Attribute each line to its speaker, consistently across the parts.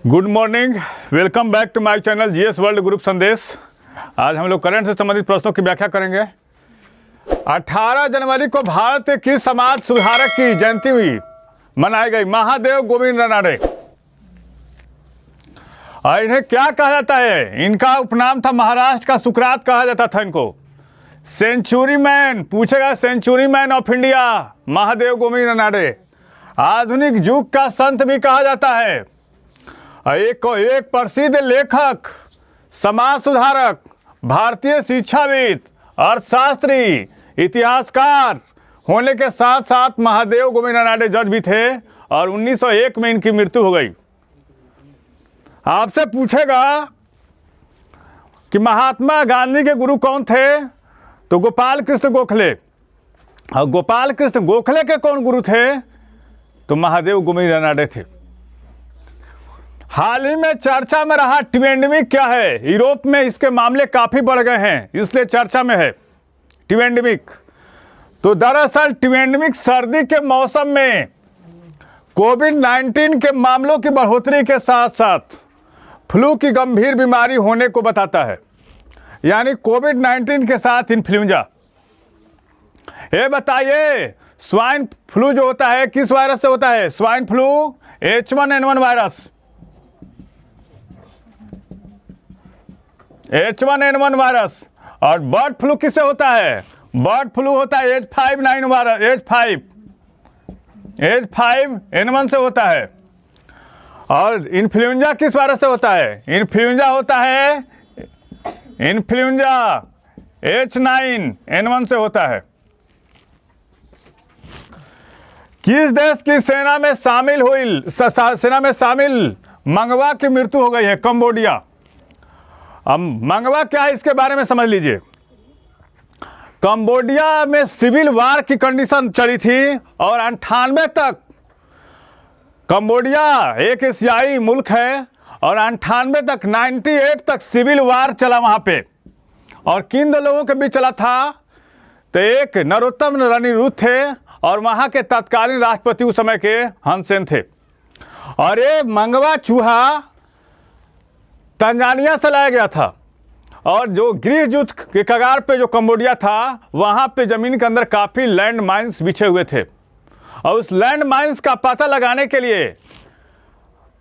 Speaker 1: Good morning, welcome back to my channel GS world group Sandesh. आज हम लोग current से संबंधित प्रश्नों की व्याख्या करेंगे। 18 जनवरी को भारत के किस समाज सुधारक की जयंती हुई मनाई गई? महादेव गोविंद रानडे। और इन्हें क्या कहा जाता है? इनका उपनाम था महाराष्ट्र का सुकरात कहा जाता था इनको। सेंचुरी मैन पूछेगा, century man of India Mahadev Govind Ranade. आधुनिक युग का संत भी कहा जाता है। एक प्रसिद्ध लेखक, समाज सुधारक, भारतीय शिक्षाविद, अर्थशास्त्री, इतिहासकार होने के साथ साथ महादेव गोविंद रानडे जज भी थे और 1901 में इनकी मृत्यु हो गई। आपसे पूछेगा कि महात्मा गांधी के गुरु कौन थे, तो गोपाल कृष्ण गोखले। और गोपाल कृष्ण गोखले के कौन गुरु थे, तो महादेव गोविंद रानडे थे। हाल ही में चर्चा में रहा ट्वेंडेमिक क्या है? यूरोप में इसके मामले काफी बढ़ गए हैं, इसलिए चर्चा में है ट्वेंडेमिक। तो दरअसल ट्वेंडेमिक सर्दी के मौसम में कोविड-19 के मामलों की बढ़ोतरी के साथ साथ फ्लू की गंभीर बीमारी होने को बताता है, यानी कोविड-19 के साथ इन्फ्लुएंजा। ये बताइए, स्वाइन फ्लू जो होता है किस वायरस से होता है? Swine flu H1N1 virus. H1N1 virus. और बर्ड फ्लू किससे होता है? बर्ड फ्लू होता है H5N1 वायरस, H5N1 से होता है। और इन्फ्लुएंजा किस वायरस से होता है? इन्फ्लुएंजा होता है, इन्फ्लुएंजा H9N1 से होता है। किस देश की सेना में शामिल मंगवा की मृत्यु हो गई है? कंबोडिया। अब मंगवा क्या है इसके बारे में समझ लीजिए। कंबोडिया में सिविल वार की कंडीशन चली थी और 98 तक कंबोडिया एक एशियाई मुल्क है और 98 तक 98 तक सिविल वार चला वहां पे। और किन दो लोगों के बीच चला था? तो एक नरोत्तम रणनीरुद्ध थे और वहां के तत्कालीन राष्ट्रपति उस समय के हन सेन थे। और ये मंगवा चूहा तंजानिया से लाया गया था और जो गृह युद्ध के कगार पे जो कंबोडिया था वहां पे जमीन के अंदर काफी लैंड माइंस बिछे हुए थे और उस लैंड माइंस का पता लगाने के लिए,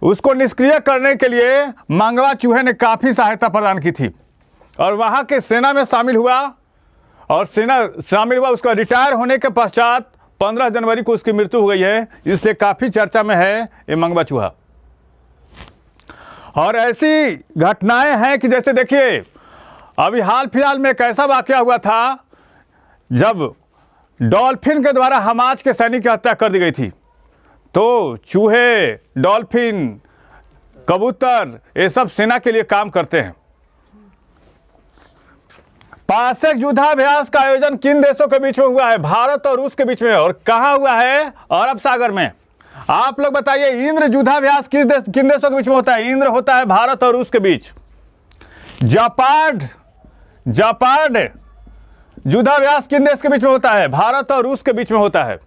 Speaker 1: उसको निष्क्रिय करने के लिए मंगवा चूहे ने काफी सहायता प्रदान की थी और वहां के सेना में शामिल हुआ। और सेना शामिल हुआ, उसका रिटायर होने के पश्चात 15 जनवरी को उसकी मृत्यु हो गई है, इसलिए काफी चर्चा में है ये मंगवा चूहा। और ऐसी घटनाएं हैं कि जैसे देखिए, अभी हाल फिलहाल में एक ऐसा वाकया हुआ था जब डॉल्फिन के द्वारा हमास के सैनिक की हत्या कर दी गई थी। तो चूहे, डॉल्फिन, कबूतर ये सब सेना के लिए काम करते हैं। पारसिक युद्धाभ्यास का आयोजन किन देशों के बीच में हुआ है? भारत और रूस के बीच में। और कहाँ हुआ है? अरब सागर में। आप लोग बताइए, इंद्र युद्धाभ्यास किन देशों के बीच में होता है? इंद्र होता है भारत और रूस के बीच। जापार्ड युद्धाभ्यास किन देश के बीच में होता है? भारत और रूस के बीच में होता है।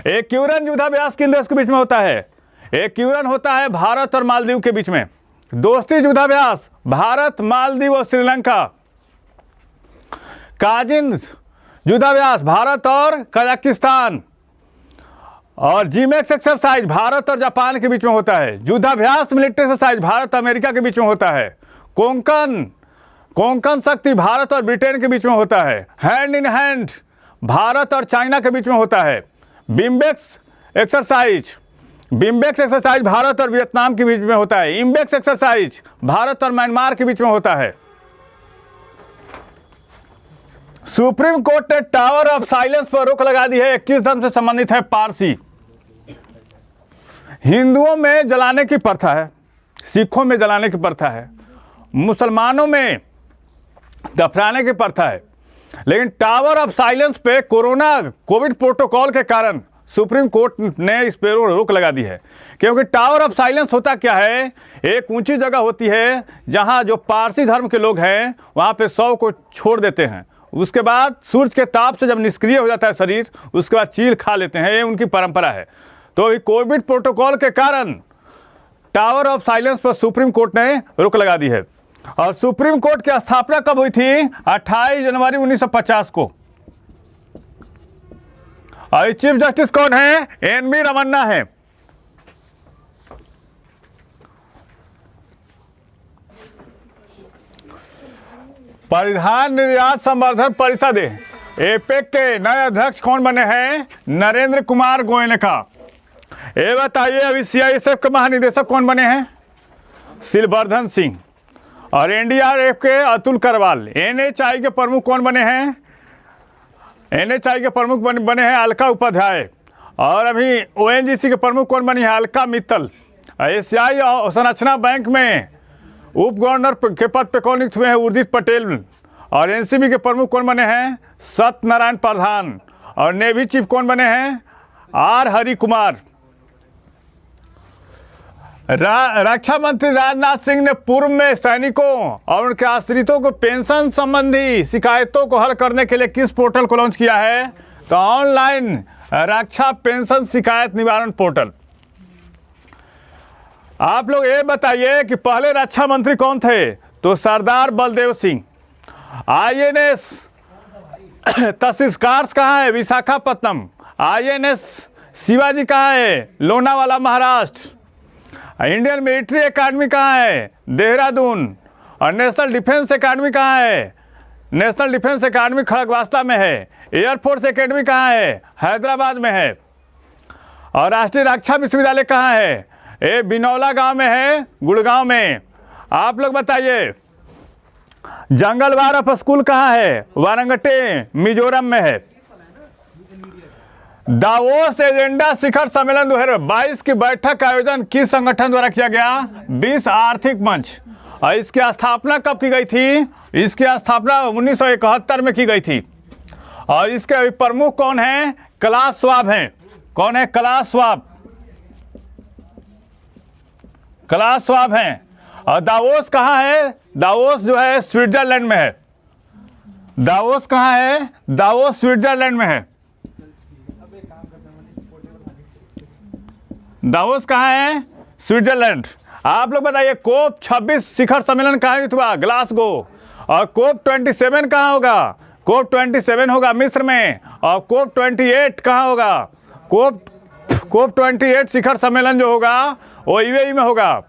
Speaker 1: एक्यूरन युद्धाभ्यास किन देश के बीच में होता है? एक्यूरन होता है भारत और मालदीव के बीच में। दोस्ती युद्धाभ्यास भारत, मालदीव और श्रीलंका। काजिन युद्धाभ्यास भारत और कजाकिस्तान। और जीमेक्स एक्सरसाइज भारत और जापान के बीच में होता है। युद्धाभ्यास मिलिट्री एक्सरसाइज भारत अमेरिका के बीच में होता है। कोंकण शक्ति भारत और ब्रिटेन के बीच में होता है। हैंड इन हैंड भारत और चाइना के बीच में होता है। बिम्बेक्स एक्सरसाइज भारत और वियतनाम के बीच में होता है। इम्बेक्स एक्सरसाइज भारत और म्यांमार के बीच में होता है। सुप्रीम कोर्ट ने टावर ऑफ साइलेंस पर रोक लगा दी है। किस धर्म से संबंधित है? पारसी। हिंदुओं में जलाने की प्रथा है, सिखों में जलाने की प्रथा है, मुसलमानों में दफनाने की प्रथा है। लेकिन टावर ऑफ साइलेंस पे कोविड प्रोटोकॉल के कारण सुप्रीम कोर्ट ने इस पर रोक लगा दी है। क्योंकि टावर ऑफ साइलेंस होता क्या है? एक ऊंची जगह होती है जहां जो पारसी धर्म के लोग हैं वहां पे शव को छोड़ देते हैं। उसके बाद सूरज के ताप से जब निष्क्रिय हो जाता है शरीर, उसके बाद चील खा लेते हैं। ये उनकी परंपरा है। तो कोविड प्रोटोकॉल के कारण टावर ऑफ साइलेंस पर सुप्रीम कोर्ट ने रोक लगा दी है। और सुप्रीम कोर्ट की स्थापना कब हुई थी? 28 जनवरी 1950 को। और चीफ जस्टिस कौन है? एन वी रमन्ना है। परिधान निर्यात संवर्धन परिषद एपेक के नए अध्यक्ष कौन बने हैं? नरेंद्र कुमार गोयनका। ये बताइए अभी सीआईएसएफ के महानिदेशक कौन बने हैं? शिलवर्धन सिंह। और एनडीआरएफ के अतुल करवाल। एनएचआई के प्रमुख कौन बने हैं? एनएचआई के प्रमुख बने हैं अलका उपाध्याय। और अभी ओएनजीसी के प्रमुख कौन बनी है? अलका मित्तल। एशियाई संरचना बैंक में उप गवर्नर के पद पे कौन नियुक्त हुए हैं? उर्जित पटेल। और एनसीबी के प्रमुख कौन बने हैं? सत्यनारायण प्रधान। और नेवी चीफ कौन बने हैं? आर हरि कुमार। रक्षा मंत्री राजनाथ सिंह ने पूर्व में सैनिकों और उनके आश्रितों को पेंशन संबंधी शिकायतों को हल करने के लिए किस पोर्टल को लॉन्च किया है? तो ऑनलाइन रक्षा पेंशन शिकायत निवारण पोर्टल। आप लोग ये बताइए कि पहले रक्षा मंत्री कौन थे? तो सरदार बलदेव सिंह। आईएनएस तसिस्कार्स कहाँ है? विशाखापट्टनम। आईएनएस शिवाजी कहाँ है? Lonavala Maharashtra. Indian military academy कहाँ है? देहरादून। और नेशनल डिफेंस एकेडमी कहाँ है? नेशनल डिफेंस एकेडमी खड़गवासला में है। एयरफोर्स एकेडमी कहाँ है? हैदराबाद में है। और राष्ट्रीय रक्षा विश्वविद्यालय कहाँ है? ये बिनौला गांव में है, गुड़गांव में। आप लोग बताइए जंगल वारफ स्कूल कहाँ है? वारंगटे मिजोरम में है। दावोस एजेंडा शिखर सम्मेलन 2022 की बैठक का आयोजन किस संगठन द्वारा किया गया? विश्व आर्थिक मंच। और इसकी स्थापना कब की गई थी? इसकी स्थापना 1971 में की गई थी। और इसके प्रमुख कौन है? क्लास श्वाब हैं। कौन है? Class Schwab. क्लास श्वाब हैं। और दावोस कहाँ है? दावोस जो है स्विट्जरलैंड में है। दावोस कहाँ है? दावोस स्विट्जरलैंड में है। दावोस कहाँ है? स्विट्जरलैंड। आप लोग बताइए कोप 26 शिखर सम्मेलन कहाँ हुआ? ग्लासगो। और कोप 27 कहाँ होगा? कोप 27 होगा मिस्र में। और कोप 28 कहाँ होगा? कोप 28 शिखर सम्मेलन जो होगा वो यूएई में होगा।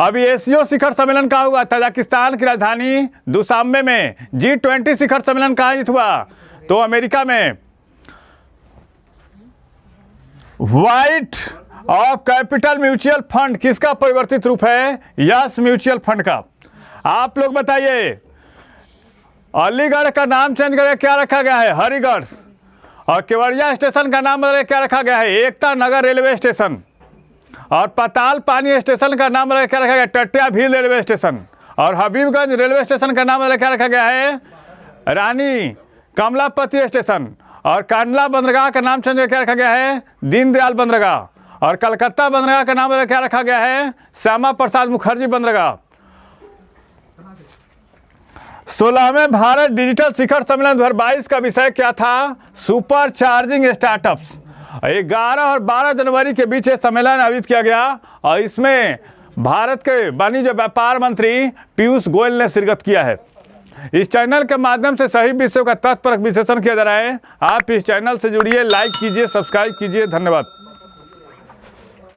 Speaker 1: अभी एशियो शिखर सम्मेलन कहाँ हुआ? तजाकिस्तान की राजधानी दुशांबे में। G20 शिखर सम्मेलन कहाँ हुआ? तो अमेरिका में। White of capital mutual fund किसका परिवर्तित रूप है? यस म्यूचुअल फंड का। आप लोग बताइए अलीगढ़ का नाम चेंज करके क्या रखा गया है? हरिगढ़। और केवड़िया स्टेशन का नाम बदल क्या रखा गया है? Ekta Nagar railway station. और पाताल पानी स्टेशन का नाम बदल क्या रखा गया? टटिया भील रेलवे स्टेशन। और हबीबगंज रेलवे स्टेशन का नाम बदल क्या रखा गया है? रानी कमलापति स्टेशन। और कांडला बंदरगाह का नाम चेंज करके क्या रखा गया है? दीनदयाल बंदरगाह। और कलकत्ता बंदरगाह का नाम क्या रखा गया है? श्यामा प्रसाद मुखर्जी बंदरगाह। 16वें भारत डिजिटल शिखर सम्मेलन 2022 का विषय क्या था? Super charging startups. 11 और 12 जनवरी के बीच ये सम्मेलन आयोजित किया गया। और इसमें भारत के वाणिज्य व्यापार मंत्री पीयूष गोयल ने शिरकत किया है। इस चैनल के माध्यम से सही विषयों का तथ्यपरक विश्लेषण किया जा रहा है। आप इस चैनल से जुड़िए, लाइक कीजिए, सब्सक्राइब कीजिए। धन्यवाद।